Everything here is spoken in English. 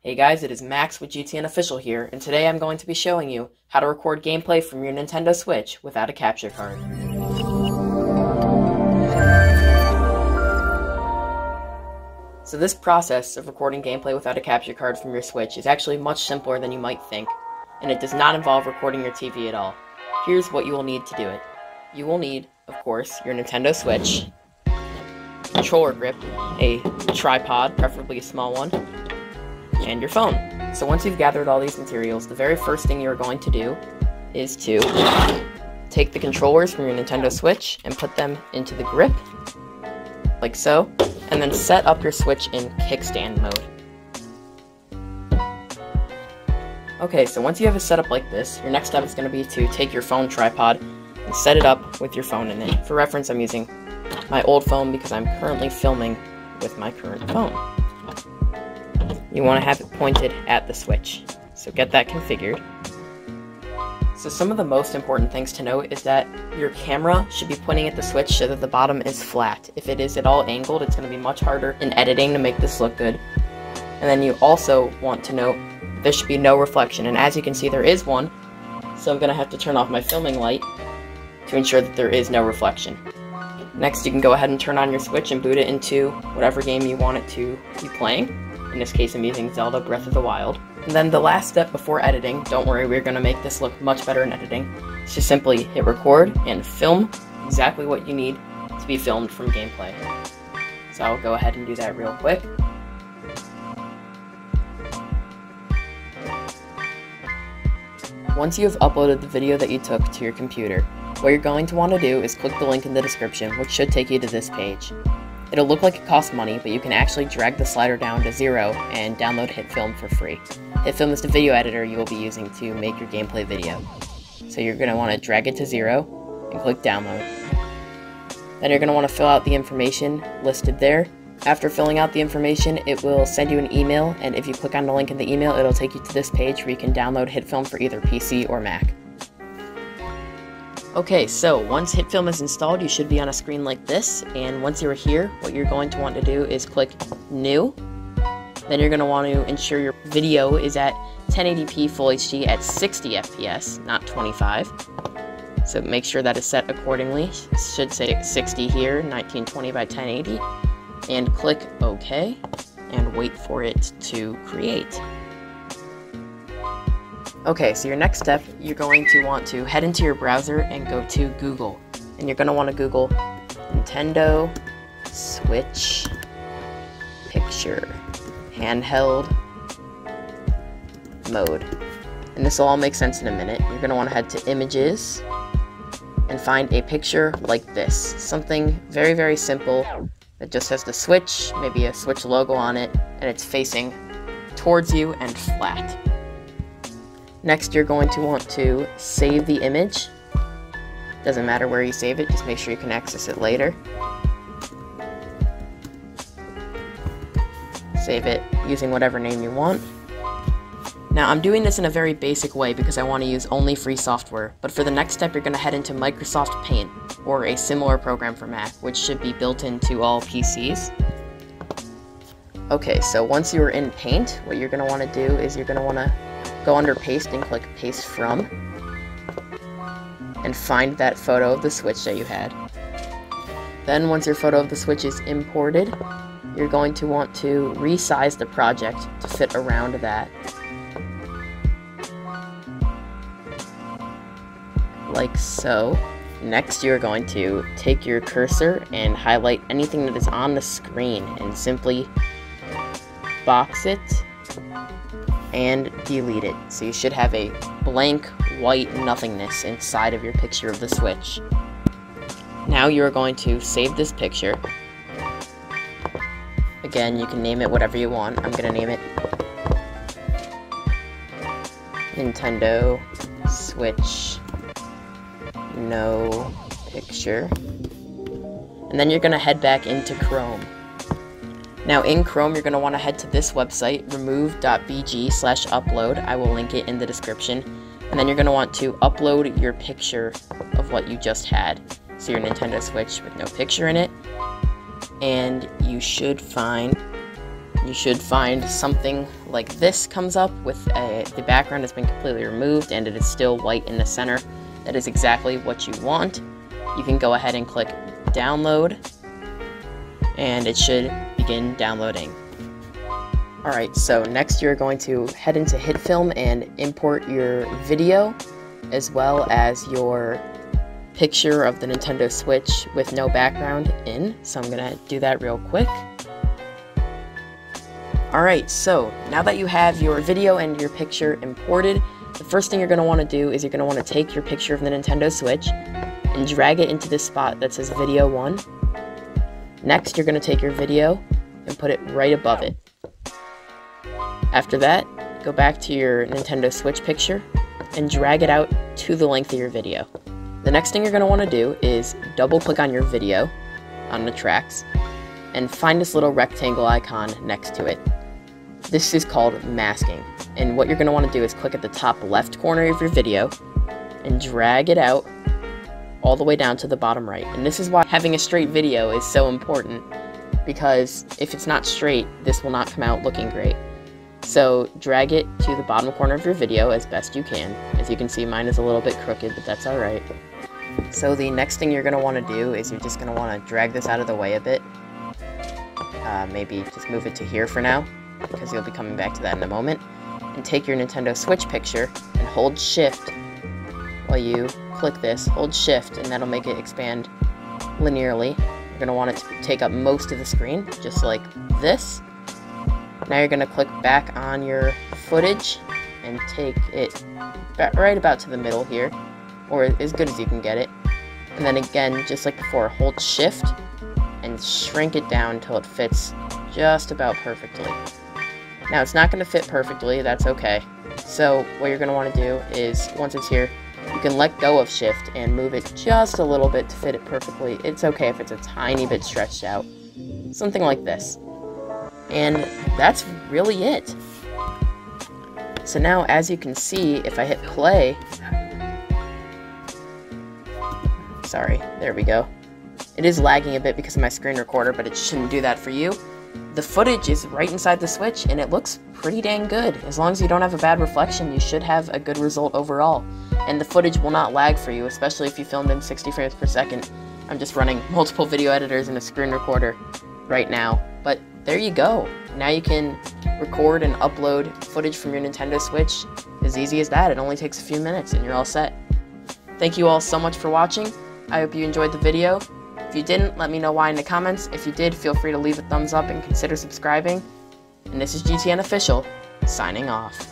Hey guys, it is Max with GTN Official here, and today I'm going to be showing you how to record gameplay from your Nintendo Switch without a capture card. So this process of recording gameplay without a capture card from your Switch is actually much simpler than you might think, and it does not involve recording your TV at all. Here's what you will need to do it. You will need, of course, your Nintendo Switch, controller grip, a tripod, preferably a small one, and your phone. So once you've gathered all these materials, the very first thing you're going to do is to take the controllers from your Nintendo Switch and put them into the grip, like so, and then set up your Switch in kickstand mode. Okay, so once you have it set up like this, your next step is going to be to take your phone tripod and set it up with your phone in it. For reference, I'm using my old phone because I'm currently filming with my current phone. You want to have it pointed at the Switch, so get that configured. So some of the most important things to note is that your camera should be pointing at the Switch so that the bottom is flat. If it is at all angled, it's going to be much harder in editing to make this look good. And then you also want to note there should be no reflection, and as you can see there is one, so I'm going to have to turn off my filming light to ensure that there is no reflection. Next, you can go ahead and turn on your Switch and boot it into whatever game you want it to be playing. In this case, I'm using Zelda Breath of the Wild. And then the last step before editing, don't worry, we're going to make this look much better in editing. It's just simply hit record and film exactly what you need to be filmed from gameplay. So I'll go ahead and do that real quick. Once you have uploaded the video that you took to your computer, what you're going to want to do is click the link in the description, which should take you to this page. It'll look like it costs money, but you can actually drag the slider down to 0 and download Hitfilm for free. Hitfilm is the video editor you will be using to make your gameplay video. So you're going to want to drag it to 0 and click download. Then you're going to want to fill out the information listed there. After filling out the information, it will send you an email, and if you click on the link in the email, it'll take you to this page where you can download Hitfilm for either PC or Mac. Okay, so once Hitfilm is installed, you should be on a screen like this, and once you're here, what you're going to want to do is click New. Then you're going to want to ensure your video is at 1080p Full HD at 60 FPS, not 25. So make sure that is set accordingly. It should say 60 here, 1920 by 1080. And click OK, and wait for it to create. Okay, so your next step, you're going to want to head into your browser and go to Google. And you're going to want to Google Nintendo Switch Picture Handheld Mode. And this will all make sense in a minute. You're going to want to head to Images and find a picture like this. Something very, very simple that just has the Switch, maybe a Switch logo on it, and it's facing towards you and flat. Next, you're going to want to save the image. Doesn't matter where you save it, just make sure you can access it later. Save it using whatever name you want. Now, I'm doing this in a very basic way because I want to use only free software, but for the next step, you're going to head into Microsoft Paint, or a similar program for Mac, which should be built into all PCs. Okay, so once you're in Paint, what you're going to want to do is you're going to want to go under Paste and click Paste From, and find that photo of the Switch that you had. Then once your photo of the Switch is imported, you're going to want to resize the project to fit around that. Like so. Next, you're going to take your cursor and highlight anything that is on the screen and simply box it and delete it. So you should have a blank white nothingness inside of your picture of the Switch. Now you're going to save this picture. Again, you can name it whatever you want. I'm going to name it Nintendo Switch No Picture. And then you're going to head back into Chrome. Now in Chrome, you're going to want to head to this website, remove.bg/upload. I will link it in the description. And then you're going to want to upload your picture of what you just had. So your Nintendo Switch with no picture in it. And you should find you should find something like this comes up with the background has been completely removed and it is still white in the center. That is exactly what you want. You can go ahead and click download, and it should begin downloading. Alright, so next you're going to head into Hitfilm and import your video as well as your picture of the Nintendo Switch with no background in. So I'm gonna do that real quick. Alright, so now that you have your video and your picture imported, the first thing you're going to want to do is you're going to want to take your picture of the Nintendo Switch and drag it into this spot that says Video 1. Next, you're going to take your video and put it right above it. After that, go back to your Nintendo Switch picture and drag it out to the length of your video. The next thing you're going to want to do is double-click on your video, on the tracks, and find this little rectangle icon next to it. This is called masking, and what you're going to want to do is click at the top left corner of your video and drag it out all the way down to the bottom right. And this is why having a straight video is so important, because if it's not straight, this will not come out looking great. So drag it to the bottom corner of your video as best you can. As you can see, mine is a little bit crooked, but that's alright. So the next thing you're going to want to do is you're just going to want to drag this out of the way a bit. Maybe just move it to here for now, because you'll be coming back to that in a moment. And take your Nintendo Switch picture and hold shift while you click this. Hold shift and that'll make it expand linearly. You're going to want it to take up most of the screen, just like this. Now you're going to click back on your footage and take it right about to the middle here, or as good as you can get it. And then again, just like before, hold shift and shrink it down until it fits just about perfectly. Now it's not going to fit perfectly, that's okay. So what you're going to want to do is, once it's here, you can let go of shift and move it just a little bit to fit it perfectly. It's okay if it's a tiny bit stretched out. Something like this. And that's really it. So now, as you can see, if I hit play, sorry, there we go. It is lagging a bit because of my screen recorder, but it shouldn't do that for you. The footage is right inside the Switch, and it looks pretty dang good. As long as you don't have a bad reflection, you should have a good result overall. And the footage will not lag for you, especially if you filmed in 60 frames per second. I'm just running multiple video editors and a screen recorder right now. But there you go. Now you can record and upload footage from your Nintendo Switch as easy as that. It only takes a few minutes, and you're all set. Thank you all so much for watching. I hope you enjoyed the video. If you didn't, let me know why in the comments. If you did, feel free to leave a thumbs up and consider subscribing. And this is GTN Official, signing off.